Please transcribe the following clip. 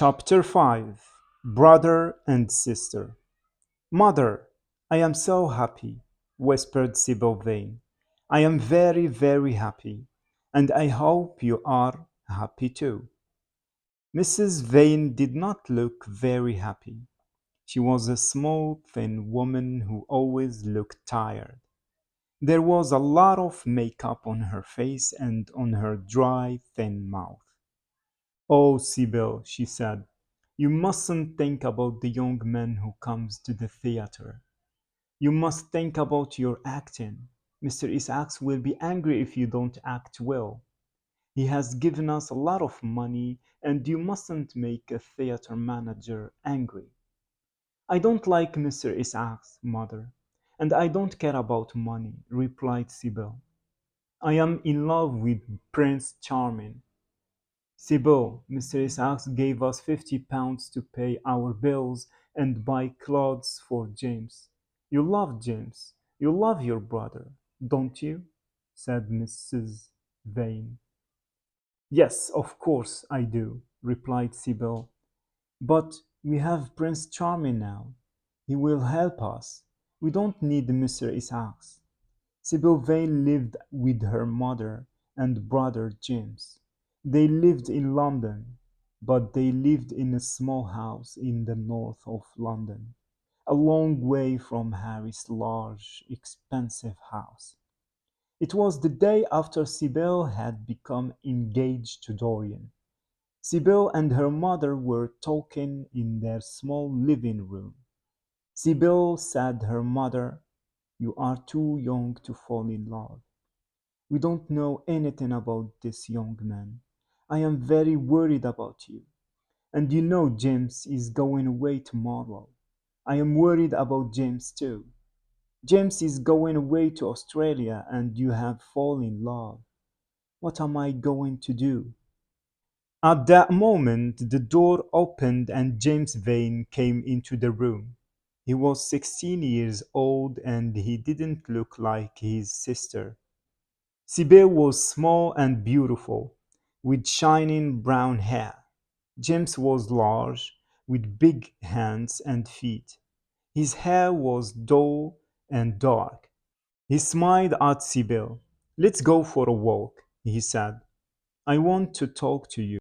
Chapter 5 Brother and Sister Mother, I am so happy, whispered Sibyl Vane. I am very, very happy, and I hope you are happy too. Mrs. Vane did not look very happy. She was a small, thin woman who always looked tired. There was a lot of makeup on her face and on her dry, thin mouth. "Oh, Sibyl," she said, "you mustn't think about the young man who comes to the theatre. You must think about your acting. Mr. Isaacs will be angry if you don't act well. He has given us a lot of money, and you mustn't make a theatre manager angry." "I don't like Mr. Isaacs, mother, and I don't care about money," replied Sibyl. "I am in love with Prince Charming. Sibyl, Mr. Isaacs gave us £50 to pay our bills and buy clothes for James. You love James. You love your brother, don't you?" said Mrs. Vane. "Yes, of course I do," replied Sibyl. "But we have Prince Charming now. He will help us. We don't need Mr. Isaacs." Sibyl Vane lived with her mother and brother James. They lived in London, but they lived in a small house in the north of London, a long way from Harry's large, expensive house. It was the day after Sibyl had become engaged to Dorian. Sibyl and her mother were talking in their small living room. Sibyl said her mother, "You are too young to fall in love. We don't know anything about this young man. I am very worried about you. And you know James is going away tomorrow. I am worried about James too. James is going away to Australia and you have fallen in love. What am I going to do?" At that moment the door opened and James Vane came into the room. He was 16 years old and he didn't look like his sister. Sibyl was small and beautiful, with shining brown hair. James was large, with big hands and feet. His hair was dull and dark. He smiled at Sibyl. "Let's go for a walk," he said. "I want to talk to you."